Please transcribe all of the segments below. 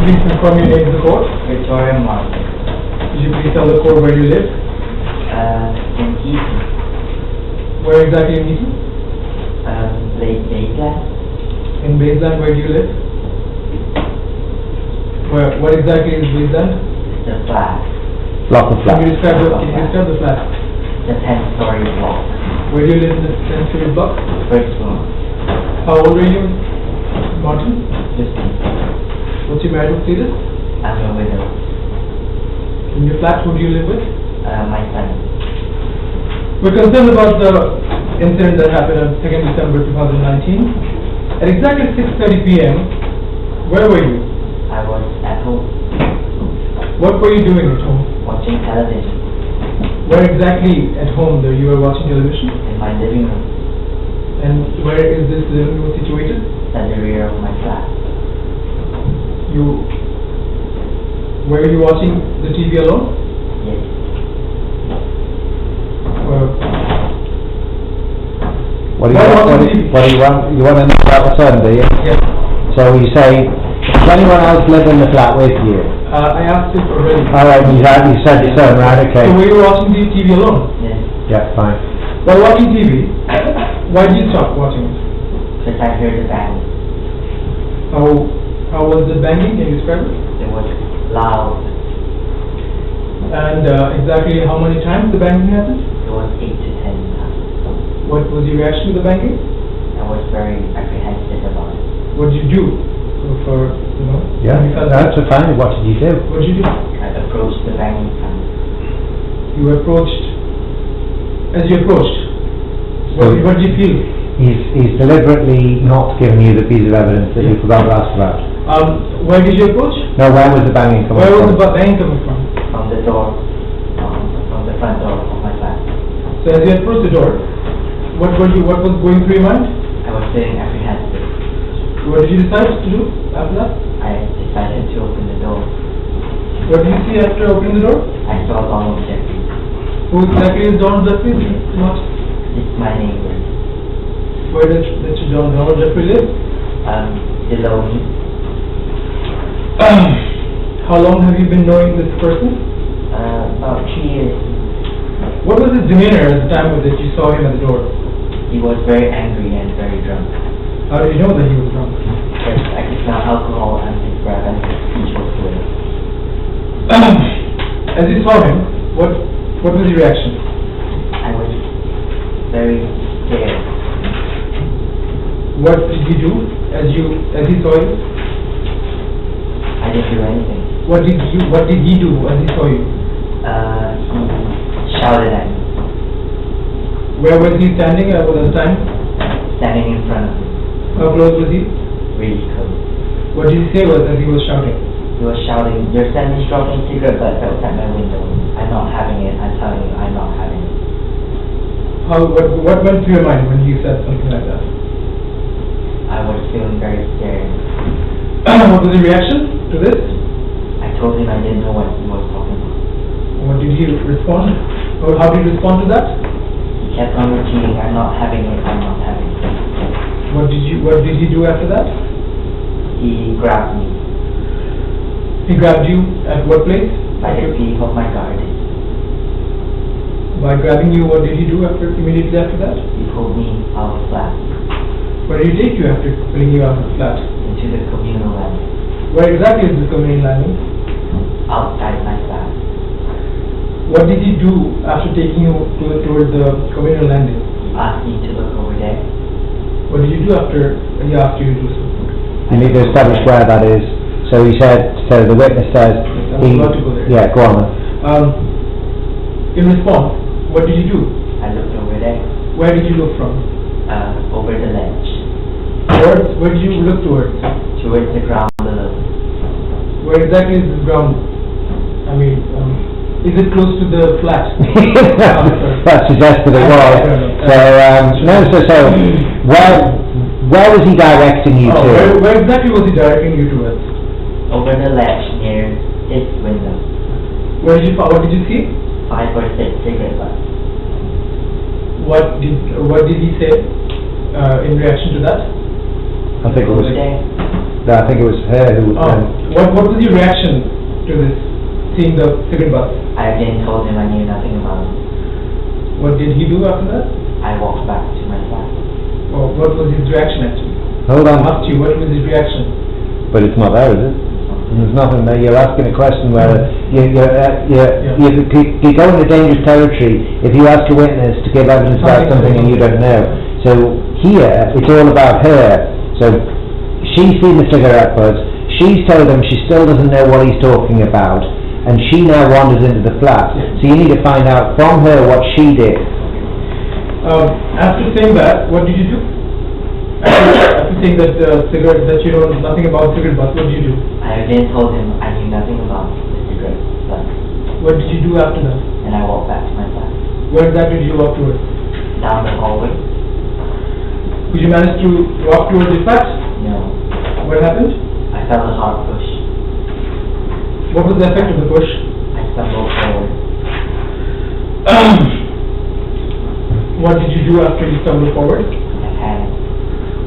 please confirm your name to the court? Victoria Market. Could you please tell the court where you live? In Eton. Where exactly in Eton? Baseland. In Baseland, where do you live? What exactly is Baseland? The flat. Block of flats. Can you describe the flat? The 10-story block. Where do you live in the 10th-story block? First floor. How old are you, Martin? 15. What's your marital status? I'm a widow. In your flat, who do you live with? My son. We're concerned about the incident that happened on 2nd December 2019. At exactly 6:30 p.m., where were you? I was at home What were you doing at home? watching television Where exactly at home that you were watching television? in my living room And where is this living room situated? at the rear of my flat. Were you watching the TV alone? Yes. What do you want? You want to know about the son, do you? Yes. So you say, does anyone else live in the flat with you? I asked this already. Alright, you said the son, right, okay. So were you watching the TV alone? Yes. Yeah, fine. While watching TV, why did you stop watching it? Because I heard the bang. How was the banging? Can you describe it? It was loud. And exactly how many times the banging happened? It was 8 to 10 times. What was your reaction to the banging? I was very apprehensive about it. What did you do for, Yeah, when you felt that's fine. What did you do? What did you do? I approached the banging sound. You approached, as you approached, what did you feel? He's deliberately not given you the piece of evidence that you forgot to ask about. Where did you approach? No, where was the banging coming Where from? was the banging coming from? From the door, from the front door of my flat. So as you approached the door, what was going through your mind? I was feeling apprehensive. What did you decide to do after that? I decided to open the door. What did you see after opening the door? I saw Donald Jeffries. Who exactly is Donald Jeffries? Not. It's my neighbor. Where does Donald Jeffries live? Below me. How long have you been knowing this person? About 2 years. What was his demeanor at the time that you saw him at the door? He was very angry and very drunk. How did you know that he was drunk? Because I could smell alcohol and his breath and his speech was fluid. As you saw him, what was your reaction? I was very scared. What did he do as he saw you? I didn't do anything. What did he do as he saw you? He shouted at me, Where was he standing at the time? standing in front of me, How close was he? really close. What did he say as he was shouting? He was shouting, "Your son is smoking cigarette butts outside my window. I'm not having it. I'm telling you, I'm not having it." What went through your mind when he said something like that? I was feeling very scared. What was your reaction to this? I told him I didn't know what he was talking about. What did he respond? Or how did you respond to that? He kept on repeating, "I'm not having it. I'm not having it." What did he do after that? He grabbed me He grabbed you at what place? by the sleeve of my garment. By grabbing you, what did he do immediately after that? He pulled me out of the flat Where did he take you after pulling you out of the flat? into the communal landing. Where exactly is this communal landing? Outside my flat. What did he do after taking you towards the communal landing? He asked me to look over there. What did you do after he asked you to do so? You need to establish where that is. So he said, so the witness says, I'm about to go there. yeah, go on. In response, what did you do? I looked over there, Where did you look from? over the ledge, Where did you look towards? towards the ground below. Where exactly is this ground? I mean, is it close to the flat? That suggested it was. So where was he directing you to? Where exactly was he directing you towards? Over the ledge near his window. What did you see? 5 or 6 cigarette butts. What did he say in reaction to that? I think it was. There. No, I think it was her who. What was your reaction to this, seeing the cigarette butts? I again told him I knew nothing about it. What did he do after that? I walked back to my flat. Or what was his reaction actually? Hold on. I asked you, what was his reaction? But it's not there, is it? There's nothing there. You're asking a question where you go into dangerous territory if you ask a witness to give evidence about something and you don't know. So here, it's all about her. So she's seen the cigarette butts. She's told him she still doesn't know what he's talking about, and she now wanders into the flat. So you need to find out from her what she did. After saying that, what did you do? After saying that cigarette, that you know nothing about cigarette butts, what did you do? I again told him I knew nothing about the cigarette butt. What did you do after that? And I walked back to my flat. Where exactly did you walk towards? Down the hallway? Could you manage to walk towards your flat? No. What happened? I felt a hard push. What was the effect of the push? I stumbled forward. What did you do after you stumbled forward? I panicked.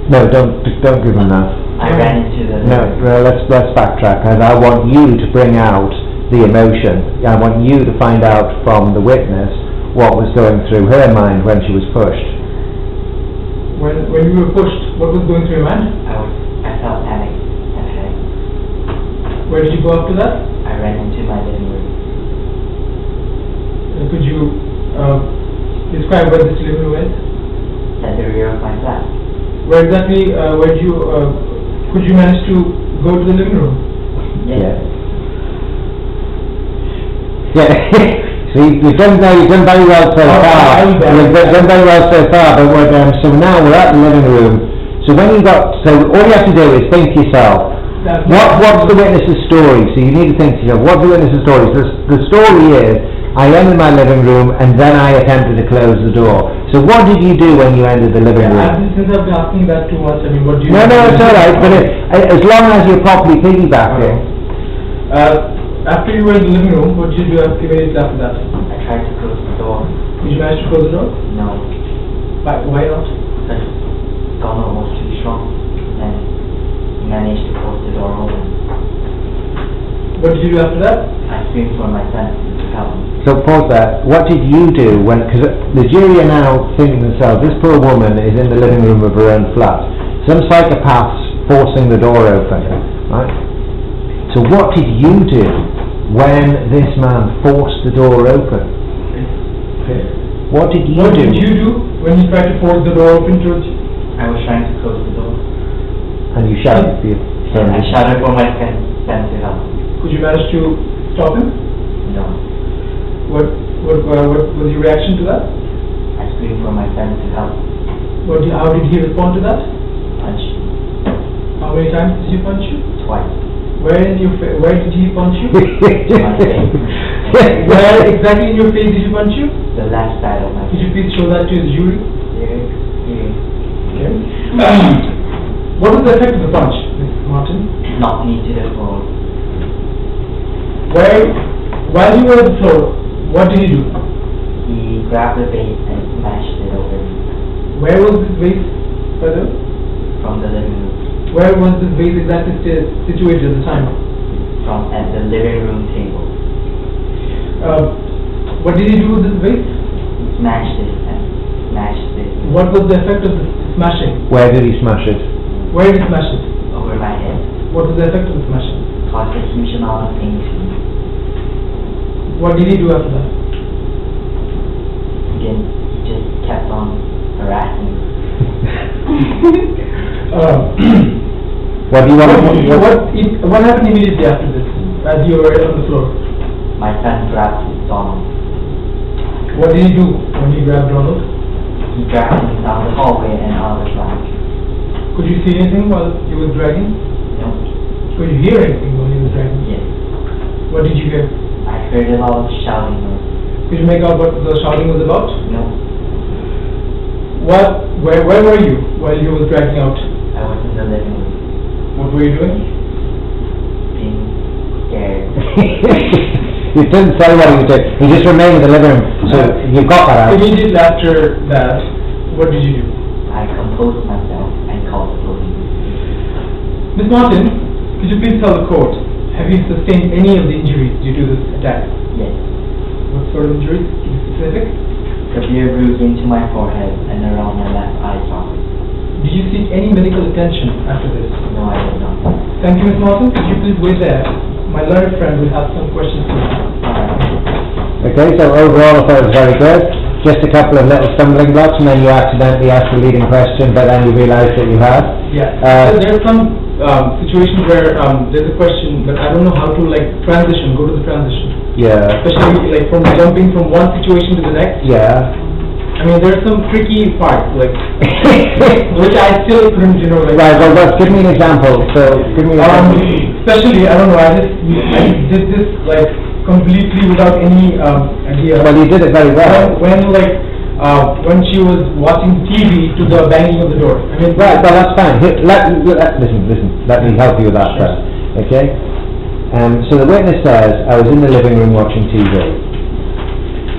No, don't give him that. I ran into the... No, let's backtrack. And I want you to bring out the emotion. I want you to find out from the witness what was going through her mind when she was pushed. When you were pushed, what was going through your mind? I felt panic. I panicked. Where did you go after that? I ran into my living room. Could you describe where this living room is? At the rear of my flat. Where exactly, could you manage to go to the living room? Yes. Yeah. See, you've done very well so far. You've done very well so far, but so now we're at the living room. So when all you have to do is think to yourself, what's the witness's story? So you need to think to yourself, what's the witness's story? So the story is, I entered my living room and then I attempted to close the door. So what did you do when you entered the living room? Since I've been asking that too much, I mean, what do you... No, it's alright, but as long as you're properly piggybacking. After you were in the living room, what did you do immediately after that? I tried to close the door. Did you manage to close the door? No. Why not? Because Donald was too strong. And he managed to close the door open. What did you do after that? I screamed for my friend to help me. So pause there. What did you do because the jury are now thinking to themselves, this poor woman is in the living room of her own flat. Some psychopath's forcing the door open, right? So what did you do when this man forced the door open? Okay. What did you do? What did you do when you tried to force the door open towards you? I was trying to close the door. And you shouted for your friend. I shouted for my friend to help me. Could you manage to stop him? No. What was your reaction to that? I screamed for my friend to help. How did he respond to that? Punch. How many times did he punch you? Twice. Where did he punch you? My face. Where exactly in your face did he punch you? The left side of my Could face. you please show that to the jury? Here. Okay. What was the effect of the punch, Mr. Martin? Knocked me to the floor. While you were on the floor, what did he do? He grabbed the vase and smashed it over me. Where was this vase, brother? From the living room. Where was this vase exactly situated at the time? At the living room table. What did he do with this vase? He smashed it and smashed it What was the effect of the smashing? Where did he smash it? Where did he smash it? over my head. What was the effect of the smashing? Caused a huge amount of pain to me. What did he do after that? Again, he just kept on harassing me. What do you want? What happened immediately after this, as you were on the floor? My friend grabbed Donald. What did he do when he grabbed Donald? He dragged him down the hallway and out of the flat. Could you see anything while he was dragging? No. Could you hear anything while he was dragging? Yes. What did you hear? I heard a lot of shouting noise. Could you make out what the shouting was about? No. Where were you while he was dragging out? I was in the living room. What were you doing? Being scared. You didn't say what he did. He just remained in the living room. So you got that out. Immediately after that, what did you do? I composed myself and called the police. Ms. Martin, could you please tell the court, have you sustained any of the injuries due to this attack? Yes. What sort of injuries? To be specific? Severe bruising to my forehead and around my left eye socket. Did you seek any medical attention after this? No, I did not. Thank you, Ms. Martin. Could you please wait there? My learned friend will have some questions for you. Okay, so overall I thought it was very good. Just a couple of little stumbling blocks, and then you accidentally asked a leading question, but then you realised that you had. Yeah. There's some situations where there's a question, but I don't know how to go to the transition. Yeah. Especially like from jumping from one situation to the next. Yeah. I mean, there's some tricky parts, like, which I still couldn't, Right, well, give me an example. So, give me an example. Especially, I don't know, I just did this, like, completely without any idea. Well, you did it very well. When she was watching TV to the banging of the door. I mean, right, well, that's fine. Here, listen, let me help you with that first, okay? So the witness says, I was in the living room watching TV.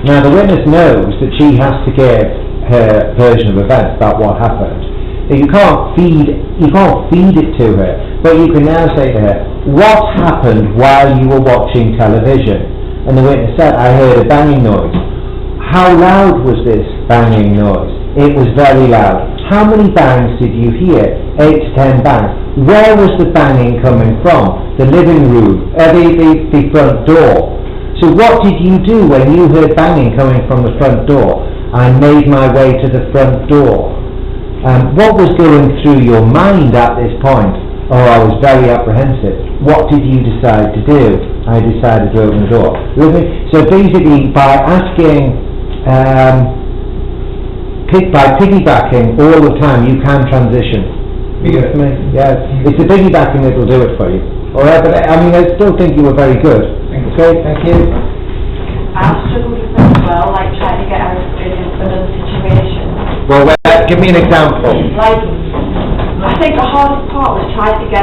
Now, the witness knows that she has to give her version of events about what happened. You can't feed it to her, but you can now say to her, what happened while you were watching television? And the witness said, I heard a banging noise. How loud was this banging noise? It was very loud. How many bangs did you hear? 8 to 10 bangs. Where was the banging coming from? The living room, the front door. So what did you do when you heard banging coming from the front door? I made my way to the front door. What was going through your mind at this point? Oh, I was very apprehensive. What did you decide to do? I decided to open the door. With me? So basically, by asking, by piggybacking all the time, you can transition. Yeah, it's the piggybacking that will do it for you. All right, but I mean, I still think you were very good. Okay, thank you. I've struggled with that as well, like trying to get out of another situation. Well, give me an example. Like, I think the hardest part was trying to get